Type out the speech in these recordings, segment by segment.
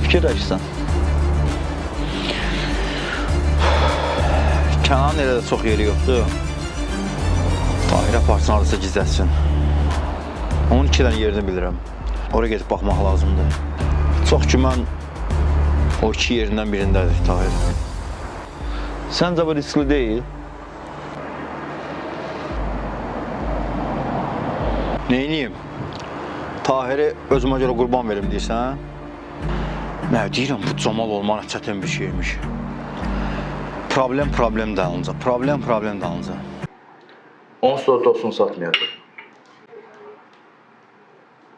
fikirləşsən? Kənanın elə də çox yeri yoxdur. Tahirə parçasını adresa gizlətsin. Onun 2 dənə yerini bilirəm. Oraya gedib baxmaq lazımdır. Çox güman o 2 yerindən birindədir Tahir. Səncə bu riskli deyil? Neyniyim? Tahiri özümə görə qurban verim deyirsən? Nə deyirəm, bu Camal olmaq çətin bir şeymiş. Problem dalınca, problem dalınca. Onsuz da dostunu satmayacaq.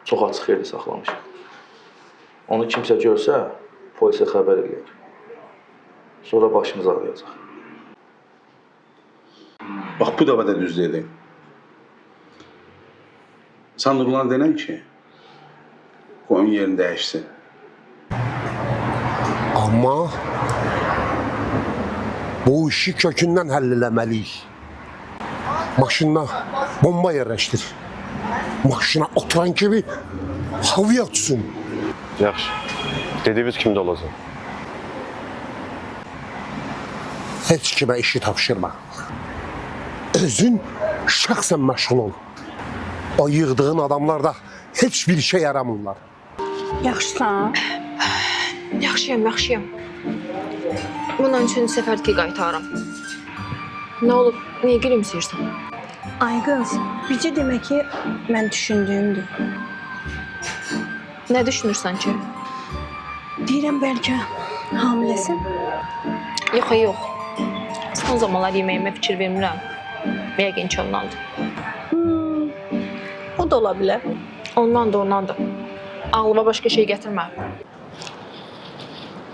Çox açıq yerdə saxlamışıq. Onu kimsə görsə, polisə xəbər eləyər. Sonra başımız ağrıyacaq. Bax, bu dəfə də düz dedin. Sandıqlar denən ki, qoyun yerini dəyişsin. Amma bu işi kökündən həll eləməliyik. Maşınına bomba yerləşdir. Maşına oturan kimi havaya uçsun. Yaxşı. Dediyiniz kimdə olacaq? Heç kimə işi tapşırma. Özün şəxsən məşğul ol. O yığdığın adamlar da heç bir şey yaramırlar. Yaxşısan? Yaxşıyam. Bundan üçüncü səfər ki qaytarım. Nə olub? Niyə gülümsəyirsən? Ay qız, bircə demək ki, mən düşündüyümdür. Nə düşünürsən ki? Deyirəm bəlkə hamiləsin? Yox. Son zamanlar yeməyimə fikir vermirəm. Yəqin ki, ondandır. O da ola bilər. Ondandır. Ağlıma başqa şey gətirmə.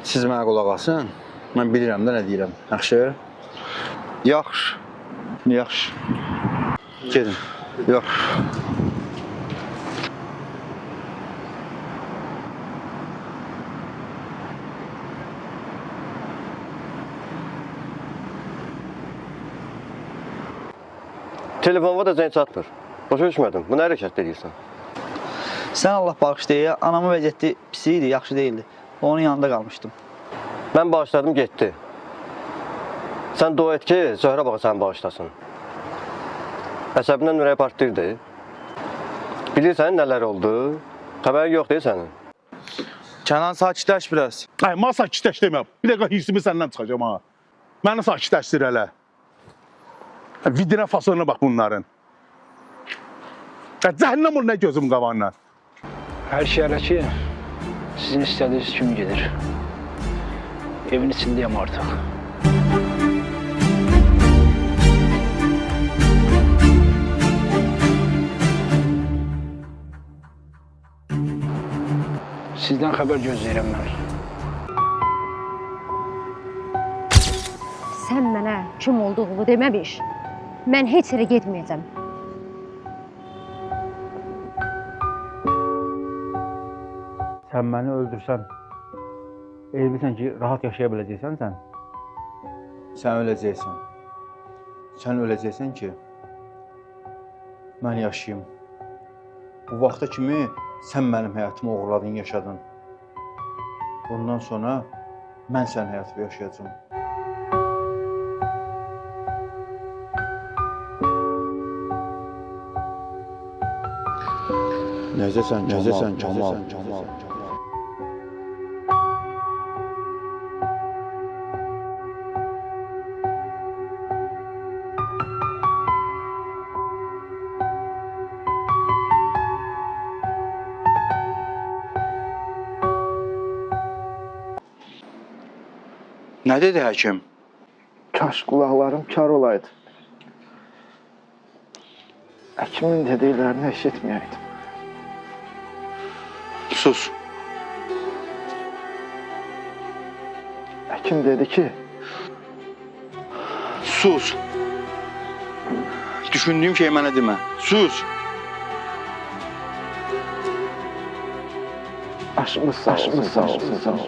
Siz mənə qulaq asın. Mən bilirəm də nə deyirəm. Yaxşı? Yaxşı. Gedin. Yaxşı. Telefonuma da zəng çatmır. Başa düşmədim. Bu nə hərəkət edirsən? Sən Allah bağışlayır, anamın vəziyyəti pis idi, yaxşı deyildi. Onun yanında qalmışdım. Mən bağışladım, getdi. Sən dua et ki, Zöhrə bağa səni bağışlasın. Əsəbindən ürəyi partlayırdı. Bilirsən nələr oldu? Xəbərin yox deyil sənin. Kənan sakitləş biraz. Ay, mən sakitləş deməyəm. Bir dəqiqə hirsimi səndən çıxacam ha. Məni sakitləşdir hələ. Vidinə fasonuna bax bunların. Cəhənnəm ol nə gözüm qavanla. Hər şey hələ ki, sizin istədiyiniz kimi gedir. Evin içindəyəm artıq. Sizdən xəbər gözləyirəm mən. Sən mənə kim olduğumu deməmiş, mən heç yerə getməyəcəm. Sən məni öldürsən, bilirsən ki, rahat yaşaya biləcəksən sən? Sən öləcəksən. Sən öləcəksən ki, mən yaşayayım. Bu vaxta kimi sən mənim həyatımı oğurladın, yaşadın. Bundan sonra mən sənin həyatını yaşayacağım. Necəsən Kamal? Nə dedi həkim? Kaş qulaqlarım kar olaydı. Həkimin dediklərini eşitməyəydim. Sus. Həkim dedi ki, Sus. Düşündüyüm şey mənə demə. Sus. aşımız sağ olsun.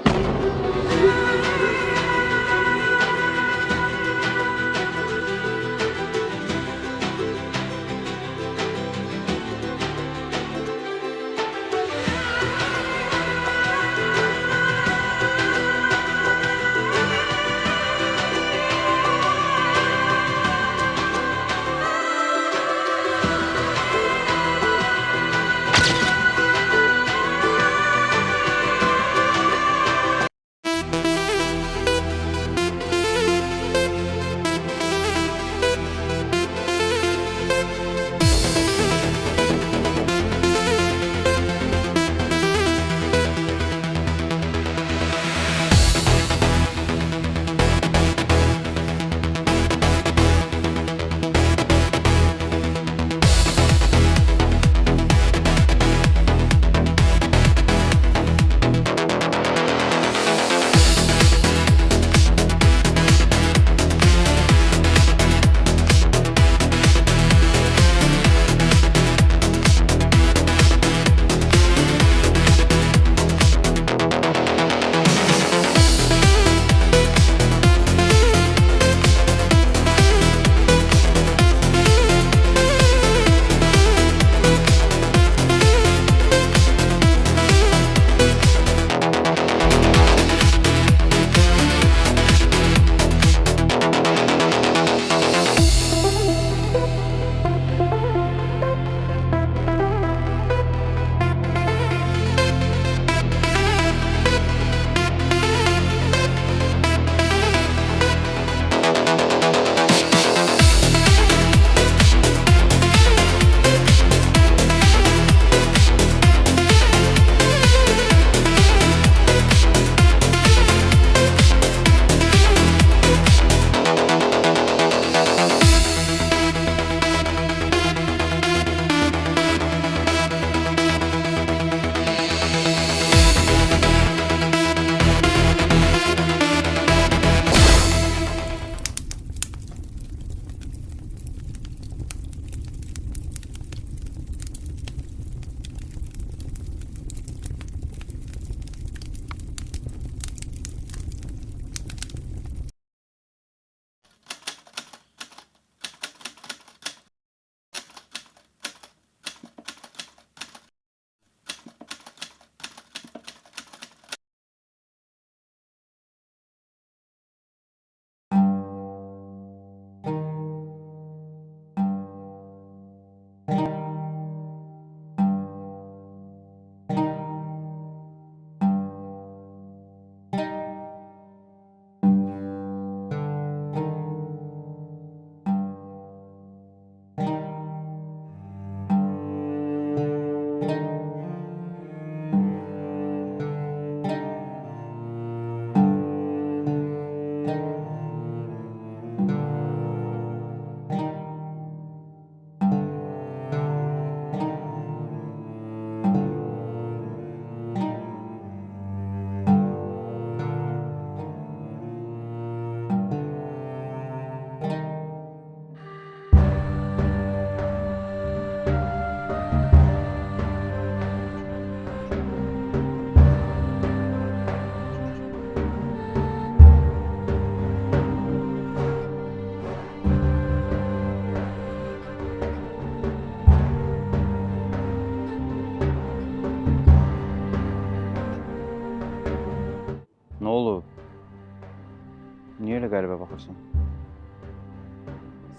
elə qəribə baxırsan?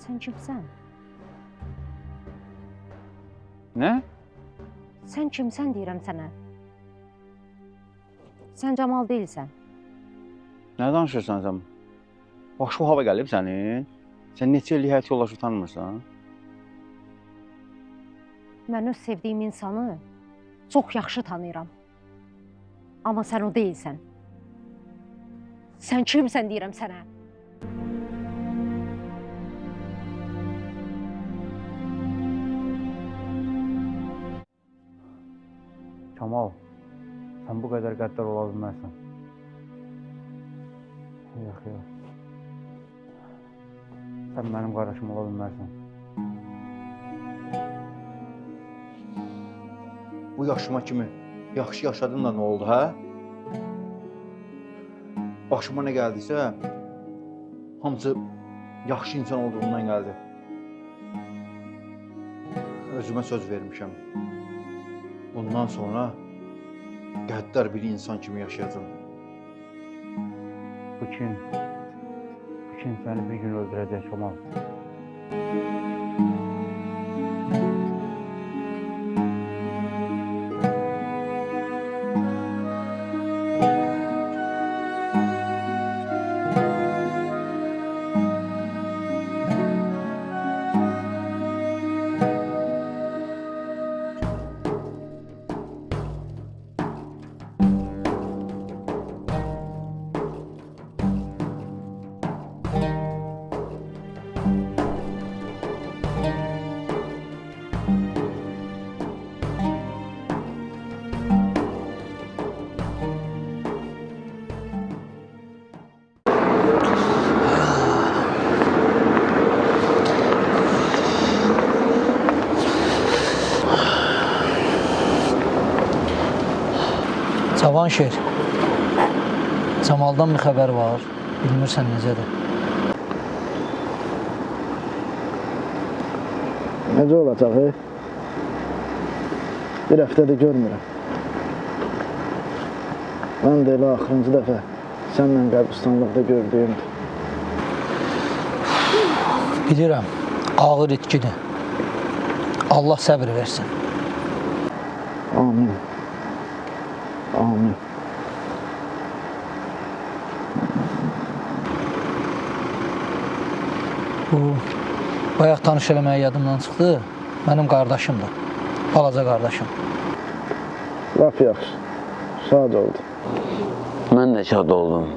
Sən kimsən? Nə? Sən kimsən deyirəm sənə. Sən Camal deyilsən. Nə danışırsan sən? Başqa hava gəlib sənin? Sən neçə illik həyat yoldaşı tanımırsan? Mən öz sevdiyim insanı çox yaxşı tanıyıram. Amma sən o deyilsən. Sən kimsən deyirəm sənə. Kamal, sən bu qədər qəddar ola bilmərsən. Yox. Sən mənim qardaşım ola bilmərsən. Bu yaşıma kimi yaxşı yaşadın da nə oldu, hə? Başıma nə gəldiysə, hamısı yaxşı insan olduğundan gəldi. Özümə söz vermişəm. Bundan sonra qəddar bir insan kimi yaşayacağım. Bu kin səni bir gün öldürəcək, Kamal. Cavanşir, Camaldan bir xəbər var. Bilmirsən necədir? Necə olacaq, Bir həftədir görmürəm. Mən də elə axırıncı dəfə sənlə qəbristanlıqda gördüyümdür. Bilirəm, ağır itkidir. Allah səbir versin. Amin. Amin. Bu, bayaq tanış eləməyə yadımdan çıxdı. Mənim qardaşımdır. Balaca qardaşım. Laf yaxşı. Şad oldu. Mən də şad oldum.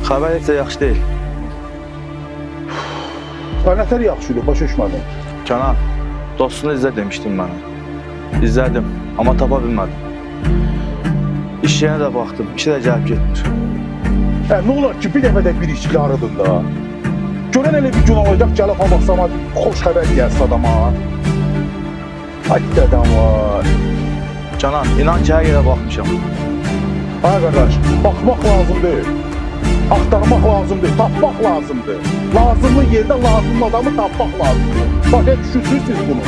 Xəbər heç də yaxşı deyil. Nətər yaxşı idi, başa düşmədim. Kənan, dostunu izlə demişdin mənə. İzlədim, amma tapa bilmədim. İş yerinə də baxdım, işə də gəlib getmir. Nə olar ki, bir dəfə də bir işki arıdın da. Görən elə bir gün olacaq, gəlib havaxsama xoş xəbər gəlsin adama. Ay dədəm var. Kənan, inan ki, hər yerə baxmışam. Ha qardaş, baxmaq lazımdır. Axtarmaq lazımdır, tapmaq lazımdır. Lazımlı yerdə lazımlı adamı tapmaq lazımdır. Başa düşürsünüz siz bunu.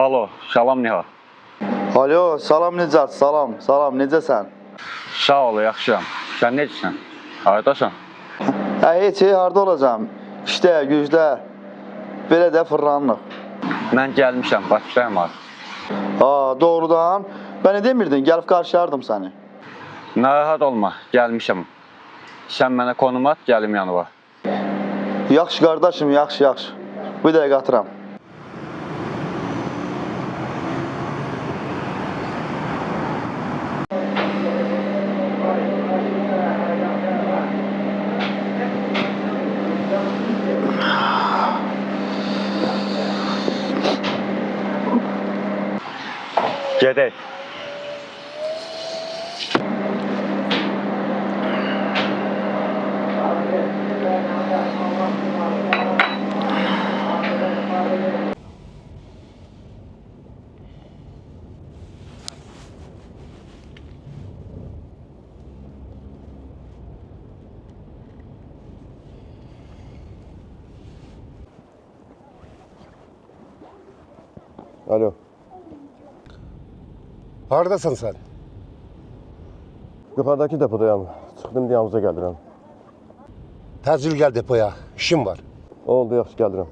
Alo, salam Nihat. Alo, salam Nicat, salam, necəsən? Sağ ol, yaxşıyam. Sən necəsən? Hardasan? Heç, harda olacam? İşdə, gücdə, belə də fırlanırıq. Mən gəlmişəm, Bakıdayım artıq. Doğrudan. Bəni demirdin, gəlib qarşılardım səni. Narahat olma, gəlmişəm. Sən mənə konum at, gəlim yanıma. Yaxşı qardaşım, yaxşı. Bir dəqiqə atıram. Gedək. Alo. Hardasan sen? Yuxarıdakı depodayam. Çıxdım yanınıza gəlirəm. Təcil gel depoya. İşim var. Oldu, yaxşı gəlirəm.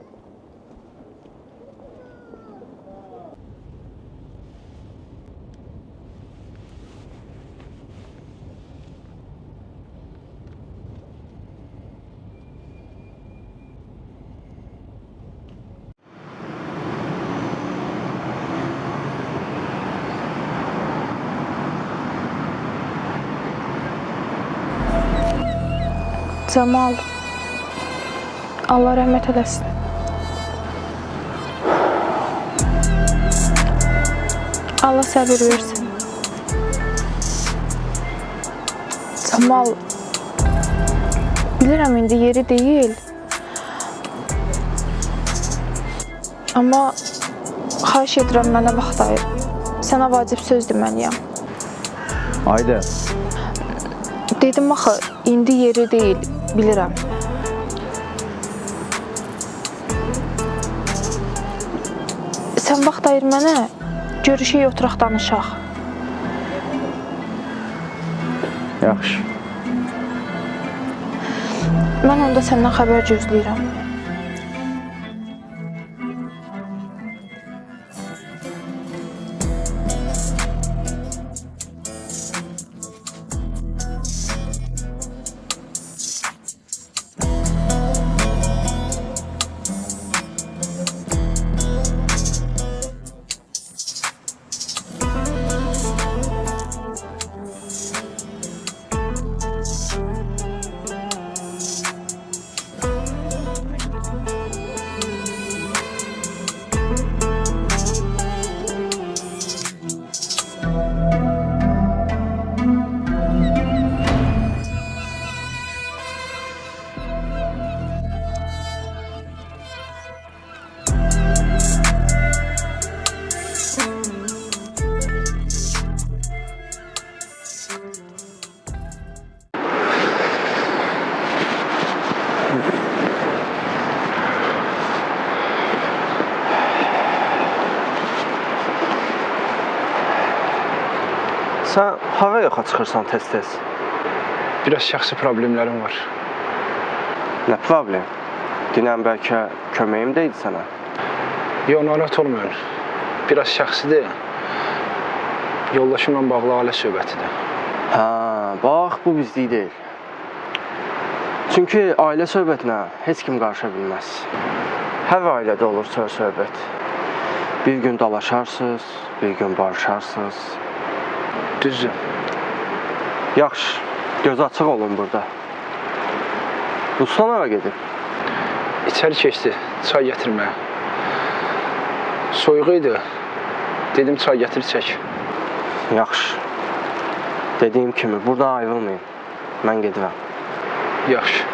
Camal, Allah rəhmət eləsin. Allah səbir versin. Camal, bilirəm indi yeri deyil. Amma xahiş edirəm mənə vaxt ayır. Sənə vacib söz deməliyəm. Haydi. Dedim axı, indi yeri deyil, bilirəm. Sən vaxt ayır mənə, görüşək, oturaq, danışaq. Yaxşı. Mən onda səndən xəbər gözləyirəm. Sən hava yoxa çıxırsan tez-tez. Biraz şəxsi problemlərim var. Nə problem? Dinən bəlkə köməyim deyildi sənə. Yox, narahat olmayın. Biraz şəxsidir. Yoldaşımla bağlı ailə söhbətidir. Bax, bu bizlik deyil. Çünki ailə söhbətinə heç kim qarışa bilməz. Hər ailədə olur söhbət. Bir gün dalaşarsınız, bir gün barışarsınız. Düzdür. Yaxşı, göz açıq olun burada. Ruslan hara gedib? İçəri keçdi, çay gətirməyə. Soyuq idi. Dedim çay gətir çək. Yaxşı. Dediyim kimi, buradan ayrılmayın. Mən gedirəm. Yaxşı.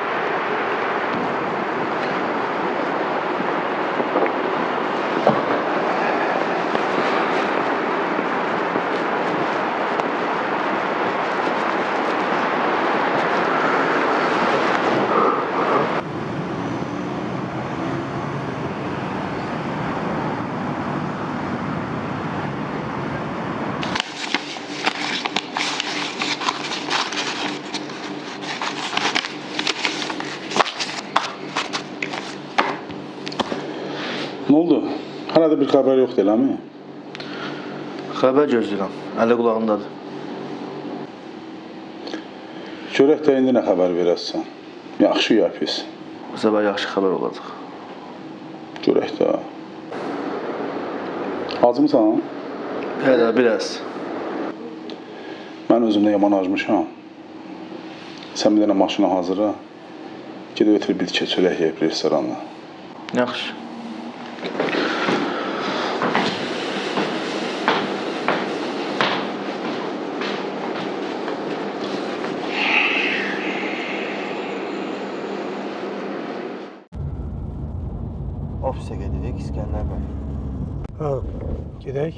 Hələ də bir xəbər yoxdur, eləmi? Xəbər gözləyirəm. Əli qulağındadır. Görək də indi nə xəbər verəsən? Yaxşı ya pis? Bu səbər yaxşı xəbər olacaq. Görək də. Acımsan? Hələ biraz. Mən özümdə yaman acmışam. Sən bir dənə maşına hazırla. Gedib ötürü bir tikə çörək yeyib restoranda. Yaxşı. Ofisə gedirik, İskəndər bəy. Ha, gedək.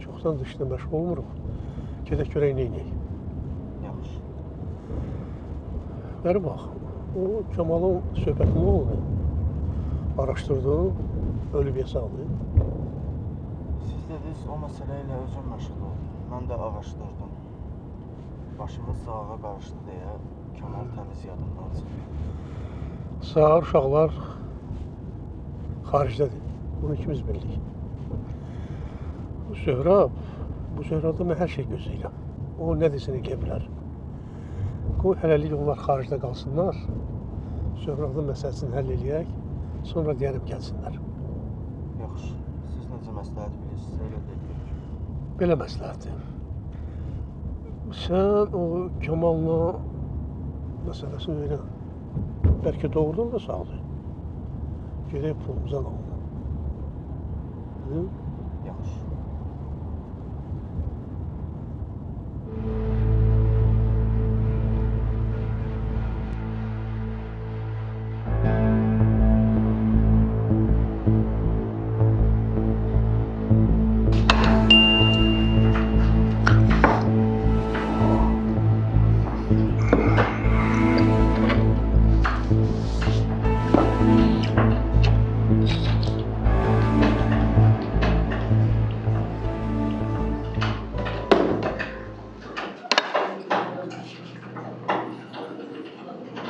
Çoxdan dışında məşğul olmuruq. Gedək görək neyniyik. Yaxşı. Bəri bax, o Kemal'ın söhbəti nə oldu? Araşdırdın, ölüb yasaldı. Siz dediniz, o məsələ ilə özüm məşğul oldum. Mən də araşdırdım. Başımız sağa qarışdı deyə Kemal təmiz yadımdan çıxdı. Sağır uşaqlar xaricdədir. Bunu ikimiz bildik. Bu Söhrabda mən hər şey gözləyirəm. O nə desin eləyə bilər. Qoy hələlik onlar xaricdə qalsınlar. Söhrabda məsələsini həll eləyək. Sonra deyərəm gəlsinlər. Yaxşı. Siz necə məsləhət bilirsiniz, elə deyək. Belə məsləhətdir. Sən o Kemal'la məsələsini öyrən. Bəlkə doğrudan da sağdır. Gedək pulumuza qalma. Yaxşı.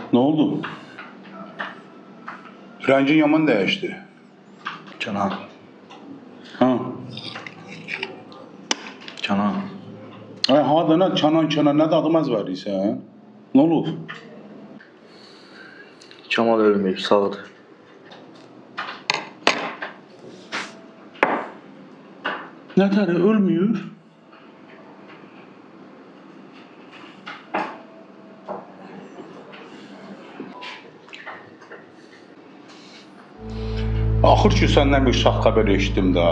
Nə oldu? Rəngin yaman dəyişdi. Kənan. Ha? Kənan. Ay, hada nə Kənan, nə də adım əzvərliysən? Nə olub? Kemal ölməyib, sağdır. Nətəri ölmüyor? Axır ki səndən bir şah xəbər eşitdim də.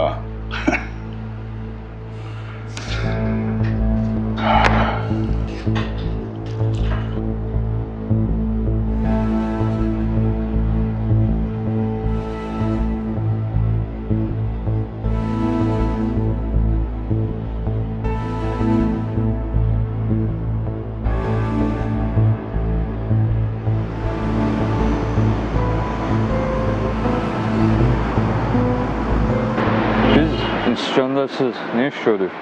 İskəndərsiz ne iş görürük?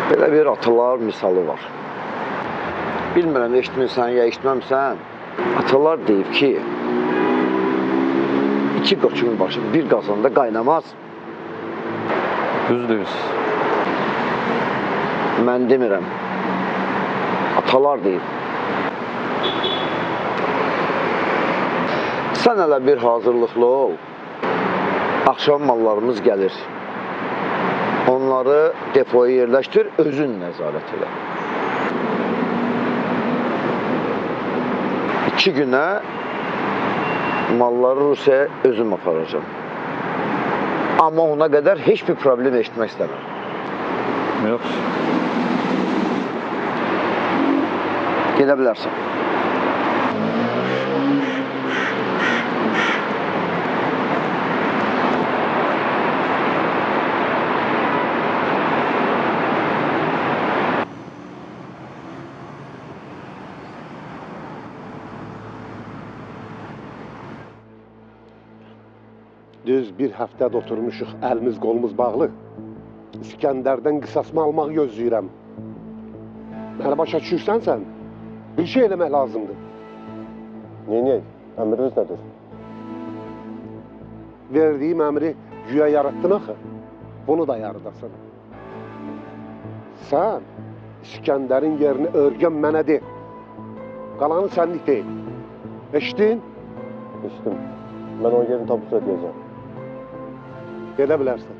Belə bir atalar misalı var. Bilmirəm, eşitmirsən ya eşitməmsən. Atalar deyib ki, iki qoçun başı bir qazanda qaynamaz. Düz deyirsiz. Mən demirəm. Atalar deyib. Sən hələ bir hazırlıqlı ol. Axşam mallarımız gəlir. Onları depoya yerləşdir, özün nəzarət elə. 2 günə malları Rusiyaya özüm aparacağım. Amma ona qədər heç bir problem eşitmək istəmirəm. Yaxşı. Gedə bilərsən. Düz bir həftədə oturmuşuq, əlimiz qolumuz bağlı. İskəndərdən qisasımı almaq gözləyirəm. Məni başa düşürsən sən? Bir şey eləmək lazımdır. Neynəyək? Əmriniz nədir? Verdiyim əmri güya yarattın axı. Bunu da yaradasan. Sən İskəndərin yerini örgən mənə de. Qalanı sənlik deyil. Eşitdin? Eşitdim. Mən onun yerini tapıb ödəyəcəm. Gedə bilərsən.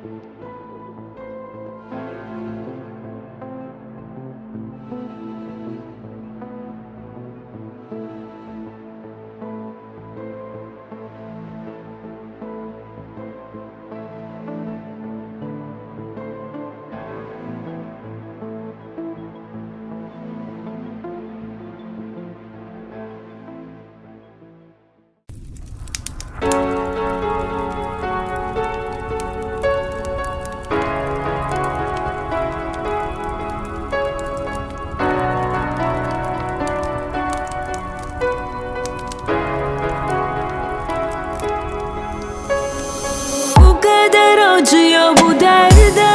Acıya bu derde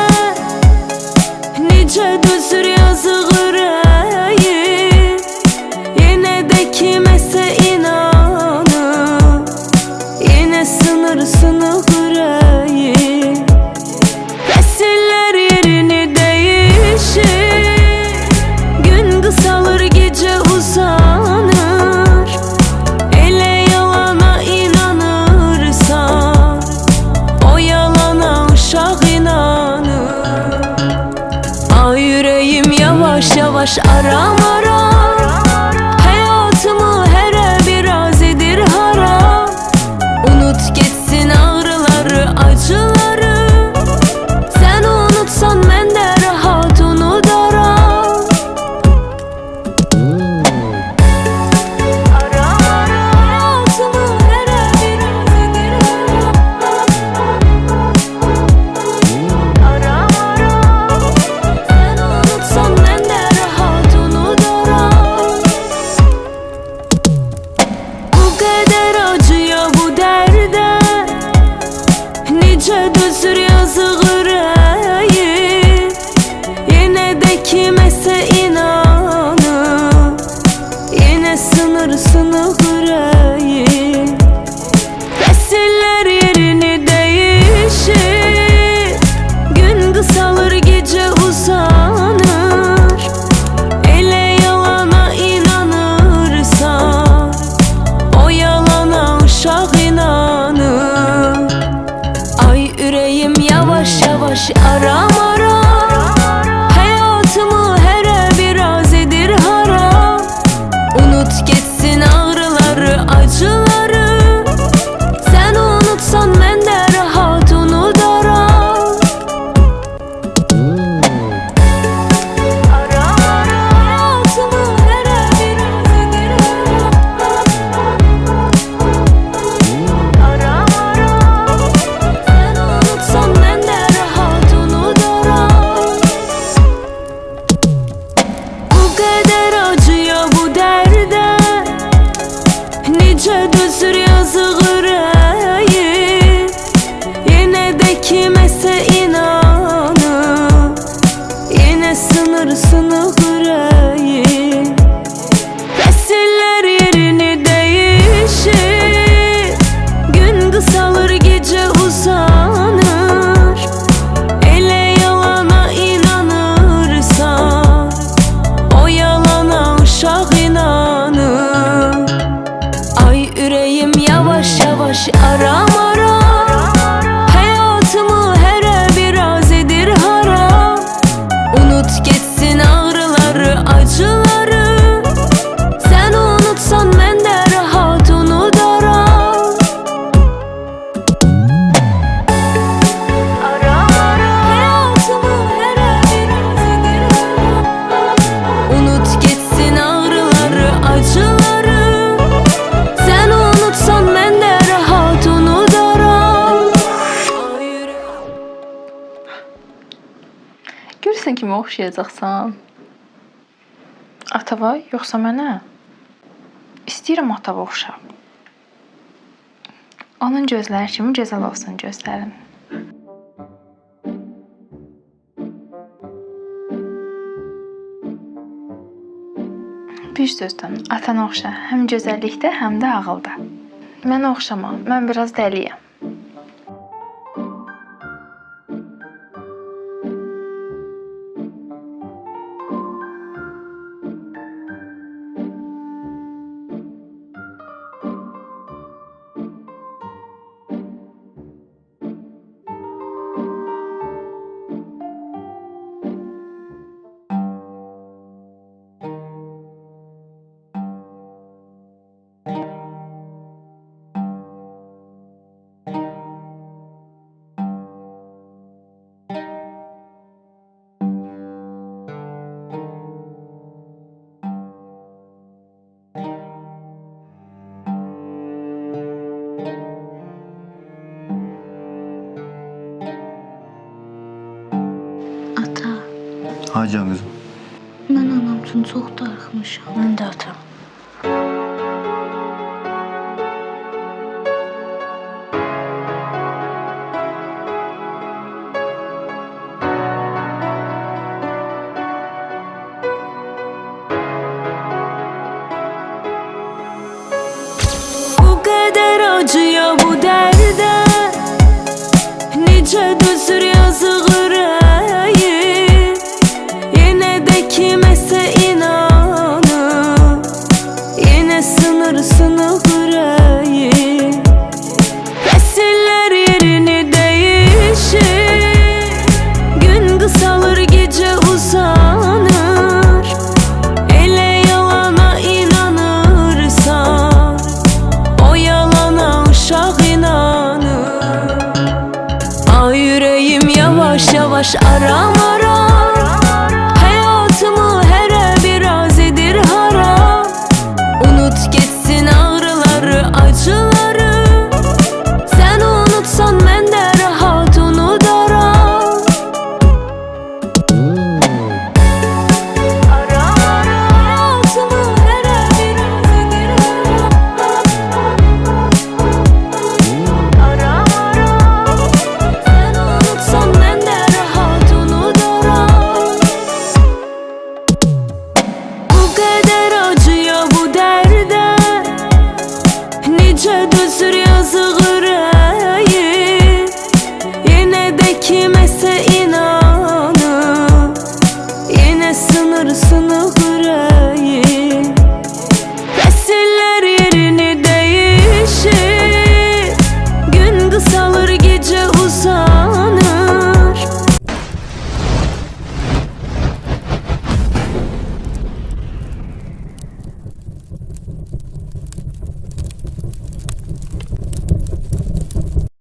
Nice dözür yazıq ürəyi Yenə də kiməsə inanır Yenə sınır sınıq ürəyi Fəsillər yerini dəyişir Gün qısalır gecə uzanır Elə yalana inanırsan O yalana uşaq inanır Ay yüreğim yavaş yavaş aram aram Hayatımı herə biraz edir haram Unut geçsin ağrıları acıları Sen unutsan mən də rahat unudaram Hayatımı herə biraz edir haram Sen unutsan mən də rahat unudaram Bu qədər acıya bu dərdə Necə dözür yazıq ürəyi Yenə də kiməsə inanır Yenə sınır sınıq ürəyi Fəsillər yerini dəyişir Gün qısalır gecə uzanır Elə yalana inanırsan O yalana uşaq inanır Ay ürəyim yavaş yavaş aram aram Hayatımı herə biraz edir haram Unut geçsin ağrıları acıları Sen unutsan mən də rahat unudaram Hayatımı herə biraz edir haram Sen unutsan mən də rahat unudaram Bu qədər acıya bu dərdə Necə dözür yazıq ürəyi Yenə də kiməsə inanır Yenə sınır sınıq ürəyi Fəsillər yerini dəyişir Gün qısalır gecə uzanır Elə yalana inanırsan O yalana uşaq inanır Ay ürəyim yavaş yavaş aram aram Hayatımı herə biraz edir haram Unut geçsin ağrıları acıları Sen unutsan mən də rahat unudaram Hayatımı herə biraz edir haram Unut geçsin ağrıları acıları Sen unutsan mən də rahat unudaram Görürsən kimi oxşayacaqsan? Atava yoxsa mənə? İstəyirəm atava oxşam. Onun gözləri kimi gözəl olsun gözlərim. Bir sözdən atana oxşa həm gözəllikdə, həm də ağılda. Mən oxşamam. Mən biraz dəliyəm. Ata, Hacan qızım. mən anam üçün çox darıxmışam. Mən də atam. Bu qədər acıya bu dərdə necə dözür yazıq ürəyi. Yenə də kiməsə inanır, yenə sınır sınıq ürəyi. Fəsillər yerini dəyişir, gün qısalır, gecə uzanır. Elə yalana inanırsan, o yalana uşaq inanır. Ay ürəyim yavaş yavaş aram aram, həyatımı hərə biraz edir haram. Unut getsin ağrıları, acıları, sən unutsan mən də rahat unudaram. Həyatımı hərə biraz edir haram. Sən unutsan mən də rahat unudaram. Bu qədər acıya bu dərdə necə dözür yazıq ürəyi. Yenə də kiməsə inanır, yenə sınır sınıq ürəyi.